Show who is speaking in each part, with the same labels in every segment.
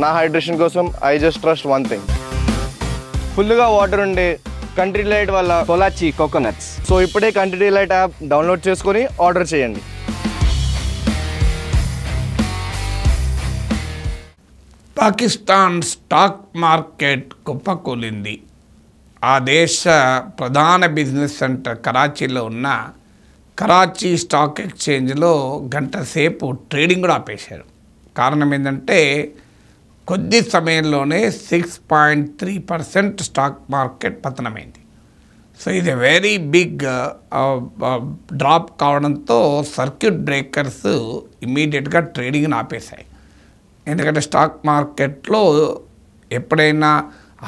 Speaker 1: నా హైడ్రేషన్ కోసం I just trust one thing. ఫుల్గా వాటర్ ఉండే కంట్రీ డిలైట్ వల్ల
Speaker 2: పొలాచి కోకోనట్స్.
Speaker 1: సో ఇప్పుడే కంట్రీ డిలైట్ యాప్ డౌన్లోడ్ చేసుకొని ఆర్డర్ చేయండి.
Speaker 3: పాకిస్తాన్ స్టాక్ మార్కెట్ కుప్పకూలింది. ఆ దేశ ప్రధాన బిజినెస్ సెంటర్ కరాచీలో ఉన్న కరాచీ స్టాక్ ఎక్స్చేంజ్లో గంట సేపు ట్రేడింగ్ కూడా ఆపేశారు. కారణం ఏంటంటే కొద్ది సమయంలోనే 6.3% స్టాక్ మార్కెట్ పతనమైంది. సో ఇది వెరీ బిగ్ డ్రాప్ కావడంతో సర్క్యూట్ బ్రేకర్స్ ఇమీడియట్గా ట్రేడింగ్ని ఆపేశాయి. ఎందుకంటే స్టాక్ మార్కెట్లో ఎప్పుడైనా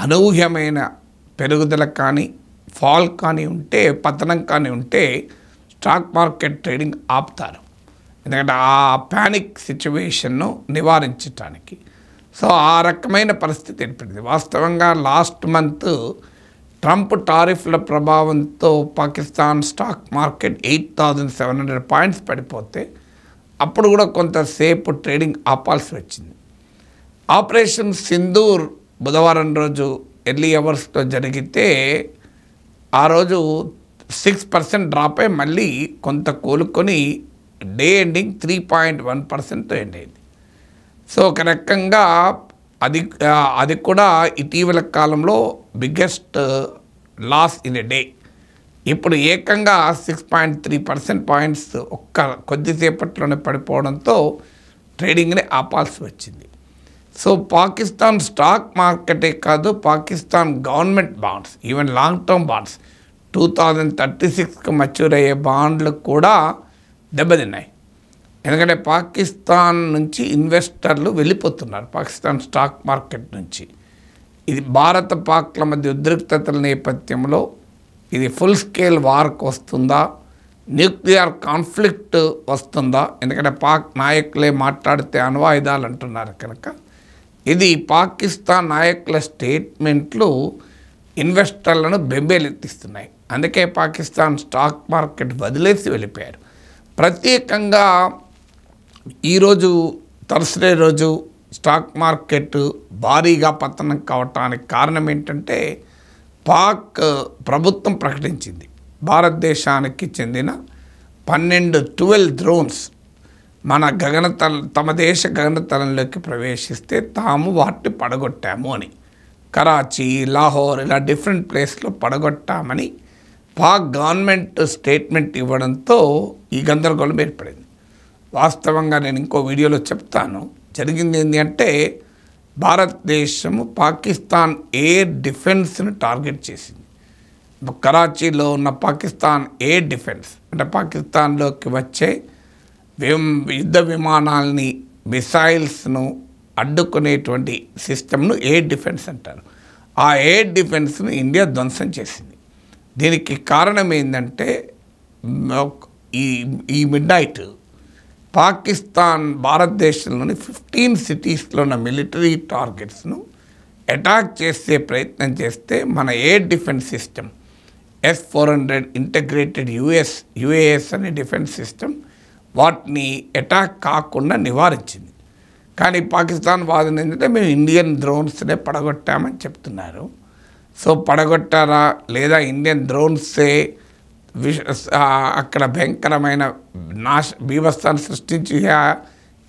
Speaker 3: అనూహ్యమైన పెరుగుదల కానీ ఫాల్ కానీ ఉంటే, పతనం కానీ ఉంటే స్టాక్ మార్కెట్ ట్రేడింగ్ ఆపుతారు. ఎందుకంటే ఆ ప్యానిక్ సిచ్యువేషన్ను నివారించడానికి. సో ఆ రకమైన పరిస్థితి ఏర్పడింది. వాస్తవంగా లాస్ట్ మంత్ ట్రంప్ టారిఫ్ల ప్రభావంతో పాకిస్తాన్ స్టాక్ మార్కెట్ 8,700 పాయింట్స్ పడిపోతే అప్పుడు కూడా కొంతసేపు ట్రేడింగ్ ఆపాల్సి వచ్చింది. ఆపరేషన్ సింధూర్ బుధవారం రోజు ఎర్లీ అవర్స్లో జరిగితే ఆ రోజు 6% డ్రాప్ అయి మళ్ళీ కొంత కోలుకొని డే ఎండింగ్ 3.1% ఎండ్ అయింది. సో ఒక రకంగా అది కూడా ఇటీవల కాలంలో biggest loss in a day. ఇప్పుడు ఏకంగా 6.3% పాయింట్స్ ఒక్క కొద్దిసేపట్లోనే పడిపోవడంతో ట్రేడింగ్ని ఆపాల్సి వచ్చింది. సో పాకిస్తాన్ స్టాక్ మార్కెటే కాదు, Pakistan government bonds, even long term bonds 2036కి మచ్యూర్ అయ్యే బాండ్లు కూడా దెబ్బతిన్నాయి. ఎందుకంటే పాకిస్తాన్ నుంచి ఇన్వెస్టర్లు వెళ్ళిపోతున్నారు పాకిస్తాన్ స్టాక్ మార్కెట్ నుంచి. ఇది భారత పాక్ల మధ్య ఉద్రిక్తతల నేపథ్యంలో ఇది ఫుల్ స్కేల్ వార్కి వస్తుందా, న్యూక్లియర్ కాన్ఫ్లిక్ట్ వస్తుందా? ఎందుకంటే పాక్ నాయకులే మాట్లాడితే అణ్వాయుధాలు అంటున్నారు కనుక ఇది పాకిస్తాన్ నాయకుల స్టేట్మెంట్లు ఇన్వెస్టర్లను బెంబేలెత్తిస్తున్నాయి. అందుకే పాకిస్తాన్ స్టాక్ మార్కెట్ వదిలేసి వెళ్ళిపోయారు. ప్రత్యేకంగా ఈరోజు థర్స్డే రోజు స్టాక్ మార్కెట్ భారీగా పతనం కావటానికి కారణం ఏంటంటే పాక్ ప్రభుత్వం ప్రకటించింది భారతదేశానికి చెందిన 12 డ్రోన్స్ మన తమ దేశ గగనతలంలోకి ప్రవేశిస్తే తాము వాటిని పడగొట్టాము అని. కరాచీ, లాహోర్ ఇలా డిఫరెంట్ ప్లేస్లో పడగొట్టామని పాక్ గవర్నమెంట్ స్టేట్మెంట్ ఇవ్వడంతో ఈ గందరగోళం ఏర్పడింది. వాస్తవంగా నేను ఇంకో వీడియోలో చెప్తాను. జరిగింది ఏంటి అంటే భారతదేశము పాకిస్తాన్ ఎయిర్ డిఫెన్స్ను టార్గెట్ చేసింది. కరాచీలో ఉన్న పాకిస్తాన్ ఎయిర్ డిఫెన్స్ అంటే పాకిస్తాన్లోకి వచ్చే యుద్ధ విమానాలని, మిసైల్స్ను అడ్డుకునేటువంటి సిస్టమ్ను ఎయిర్ డిఫెన్స్ అంటారు. ఆ ఎయిర్ డిఫెన్స్ను ఇండియా ధ్వంసం చేసింది. దీనికి కారణం ఏంటంటే ఈ మిడ్ నైట్ పాకిస్తాన్ భారతదేశంలోని 15 సిటీస్లో ఉన్న మిలిటరీ టార్గెట్స్ను అటాక్ చేసే ప్రయత్నం చేస్తే మన air defence system S-400 integrated UAS అనే డిఫెన్స్ సిస్టమ్ వాటిని అటాక్ కాకుండా నివారించింది. కానీ పాకిస్తాన్ వాదన ఏంటంటే మేము ఇండియన్ డ్రోన్స్నే పడగొట్టామని చెప్తున్నారు. సో పడగొట్టారా లేదా ఇండియన్ డ్రోన్సే అక్కడ భయంకరమైన బీభత్సాన్ని సృష్టించి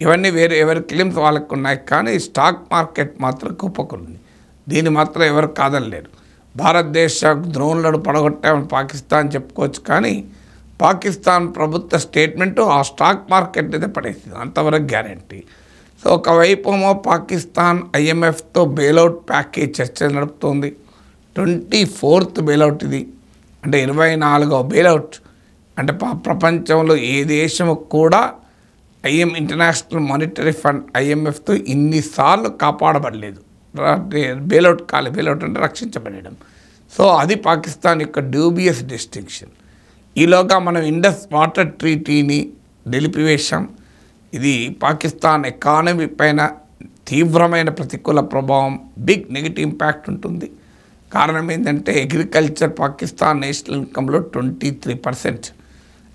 Speaker 3: ఇవన్నీ ఎవరి క్లెయిమ్స్ వాళ్ళకు ఉన్నాయి. కానీ స్టాక్ మార్కెట్ మాత్రం కుప్పకూలింది. దీన్ని మాత్రం ఎవరు కాదనలేరు. భారతదేశ డ్రోన్లను పడగొట్టామని పాకిస్తాన్ చెప్పుకోవచ్చు, కానీ పాకిస్తాన్ ప్రభుత్వ స్టేట్మెంటు ఆ స్టాక్ మార్కెట్ అయితే పడేసింది, అంతవరకు గ్యారంటీ. సో ఒకవైపు పాకిస్తాన్ IMFతో బెయిలౌట్ ప్యాకేజ్ చర్చలు నడుపుతోంది. 24th బెయిలౌట్ ఇది, అంటే 24వ బెయిలౌట్. అంటే ప్రపంచంలో ఏ దేశము కూడా ఇంటర్నేషనల్ మానిటరీ ఫండ్ IMFతో ఇన్నిసార్లు కాపాడబడలేదు. బెయిలౌట్ బెయిలౌట్ అంటే రక్షించబడడం. సో అది పాకిస్తాన్ యొక్క డ్యూబియస్ డిస్టింక్షన్. ఈలోగా మనం ఇండస్ వాటర్ ట్రీటీని నిలిపివేశాం. ఇది పాకిస్తాన్ ఎకానమీ పైన తీవ్రమైన ప్రతికూల ప్రభావం, బిగ్ నెగిటివ్ ఇంపాక్ట్ ఉంటుంది. కారణం ఏంటంటే అగ్రికల్చర్ పాకిస్తాన్ నేషనల్ ఇన్కంలో 23%.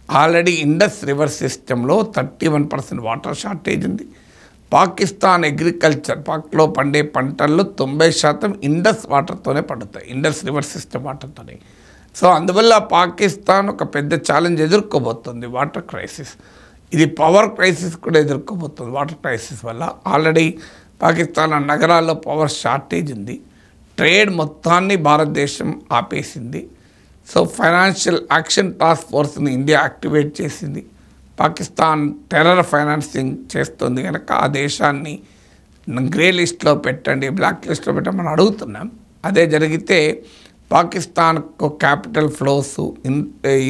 Speaker 3: ఆల్రెడీ ఇండస్ రివర్ సిస్టంలో 31% వాటర్ షార్టేజ్ ఉంది. పాకిస్తాన్ అగ్రికల్చర్, పాక్లో పండే పంటల్లో 90% ఇండస్ వాటర్తోనే పండుతాయి, ఇండస్ రివర్ సిస్టమ్ వాటర్తోనే. సో అందువల్ల పాకిస్తాన్ ఒక పెద్ద ఛాలెంజ్ ఎదుర్కోబోతుంది, వాటర్ క్రైసిస్. ఇది పవర్ క్రైసిస్ కూడా ఎదుర్కోబోతుంది వాటర్ క్రైసిస్ వల్ల. ఆల్రెడీ పాకిస్తాన్ నగరాల్లో పవర్ షార్టేజ్ ఉంది, ట్రేడ్ మొత్తాన్ని భారతదేశం ఆపేసింది. సో ఫైనాన్షియల్ యాక్షన్ టాస్క్ ఫోర్స్ని ఇండియా యాక్టివేట్ చేసింది. పాకిస్తాన్ టెర్రర్ ఫైనాన్సింగ్ చేస్తుంది కనుక ఆ దేశాన్ని గ్రే లిస్ట్లో పెట్టండి, బ్లాక్ లిస్ట్లో పెట్టమని అడుగుతున్నాం. అదే జరిగితే పాకిస్తాన్కు క్యాపిటల్ ఫ్లోస్,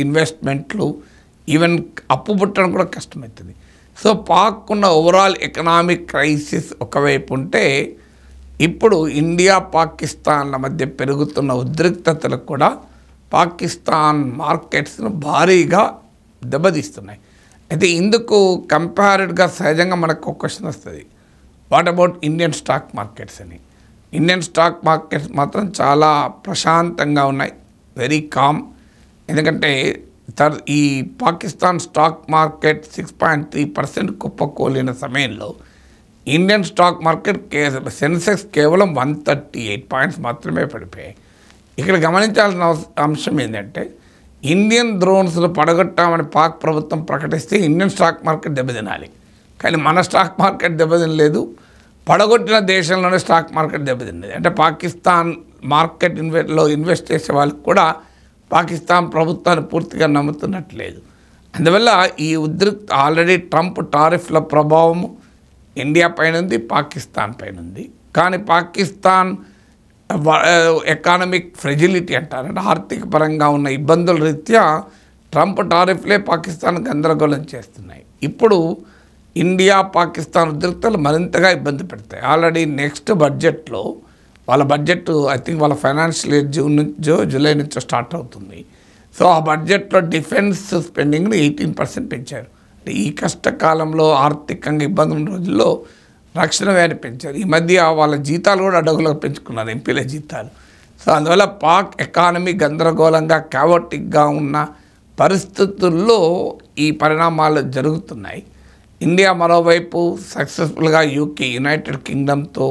Speaker 3: ఇన్వెస్ట్మెంట్లు, ఈవెన్ అప్పు పుట్టడం కూడా కష్టమవుతుంది. సో పాక్ ఉన్న ఓవరాల్ ఎకనామిక్ క్రైసిస్ ఒకవైపు ఉంటే, ఇప్పుడు ఇండియా పాకిస్తాన్ల మధ్య పెరుగుతున్న ఉద్రిక్తతలు కూడా పాకిస్తాన్ మార్కెట్స్ను భారీగా దెబ్బతీస్తున్నాయి. అయితే ఇందుకు కంపారిడ్గా సహజంగా మనకు ఒక క్వశ్చన్ వస్తుంది, what about Indian stock markets అని. ఇండియన్ స్టాక్ మార్కెట్స్ మాత్రం చాలా ప్రశాంతంగా ఉన్నాయి, వెరీ కామ్. ఎందుకంటే ఈ పాకిస్తాన్ స్టాక్ మార్కెట్ 6.3% కుప్పకూలిన సమయంలో ఇండియన్ స్టాక్ మార్కెట్ సెన్సెక్స్ కేవలం 138 పాయింట్స్ మాత్రమే పడిపోయాయి. ఇక్కడ గమనించాల్సిన అంశం ఏంటంటే, ఇండియన్ డ్రోన్స్ను పడగొట్టామని పాక్ ప్రభుత్వం ప్రకటిస్తే ఇండియన్ స్టాక్ మార్కెట్ దెబ్బతినాలి, కానీ మన స్టాక్ మార్కెట్ దెబ్బతినలేదు, పడగొట్టిన దేశంలోనే స్టాక్ మార్కెట్ దెబ్బతిన్నది. అంటే పాకిస్తాన్ మార్కెట్ ఇన్వెస్ట్ చేసే వాళ్ళకి కూడా పాకిస్తాన్ ప్రభుత్వాన్ని పూర్తిగా నమ్ముతున్నట్లేదు. అందువల్ల ఈ ఆల్రెడీ ట్రంప్ టారిఫ్ల ప్రభావము ఇండియా పైన ఉంది, పాకిస్తాన్ పైన ఉంది. కానీ పాకిస్తాన్ ఎకానమిక్ ఫ్రెజిలిటీ అంటారు, అంటే ఆర్థిక పరంగా ఉన్న ఇబ్బందుల రీత్యా ట్రంప్ టారిఫ్లే పాకిస్తాన్ గందరగోళం చేస్తున్నాయి. ఇప్పుడు ఇండియా పాకిస్తాన్ ఉద్రిక్తలు మరింతగా ఇబ్బంది పెడతాయి. ఆల్రెడీ నెక్స్ట్ బడ్జెట్లో వాళ్ళ బడ్జెట్ ఐ థింక్ వాళ్ళ ఫైనాన్షియల్ ఇయర్ జూలై నుంచో స్టార్ట్ అవుతుంది. సో ఆ బడ్జెట్లో డిఫెన్స్ స్పెండింగ్ని 18% పెంచారు. అంటే ఈ కష్టకాలంలో ఆర్థికంగా ఇబ్బంది ఉన్న రోజుల్లో రక్షణ వ్యయాన్ని పెంచారు. ఈ మధ్య వాళ్ళ జీతాలు కూడా అడుగులకు పెంచుకున్నారు, ఎంపీల జీతాలు. సో అందువల్ల పాక్ ఎకానమీ గందరగోళంగా క్యావటిక్గా ఉన్న పరిస్థితుల్లో ఈ పరిణామాలు జరుగుతున్నాయి. ఇండియా మరోవైపు సక్సెస్ఫుల్గా యునైటెడ్ కింగ్డమ్తో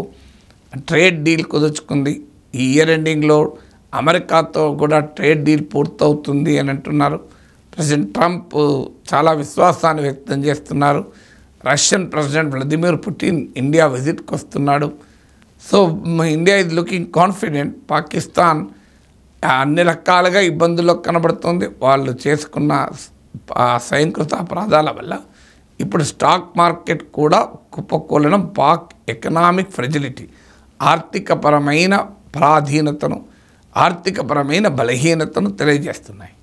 Speaker 3: ట్రేడ్ డీల్ కుదుర్చుకుంది. ఈ ఇయర్ ఎండింగ్లో అమెరికాతో కూడా ట్రేడ్ డీల్ పూర్తవుతుంది అని అంటున్నారు. ప్రెసిడెంట్ ట్రంప్ చాలా విశ్వాసాన్ని వ్యక్తం చేస్తున్నారు. Russian president Vladimir Putin India విజిట్కి వస్తున్నాడు. So India is looking confident. Pakistan అన్ని రకాలుగా ఇబ్బందుల్లో కనబడుతుంది వాళ్ళు చేసుకున్న స్వయంకృత అపరాధాల వల్ల. ఇప్పుడు స్టాక్ మార్కెట్ కూడా కుప్పకూలడం పాక్ ఎకనామిక్ ఫ్రెజిలిటీ, ఆర్థికపరమైన పరాధీనతను, ఆర్థికపరమైన బలహీనతను తెలియజేస్తున్నాయి.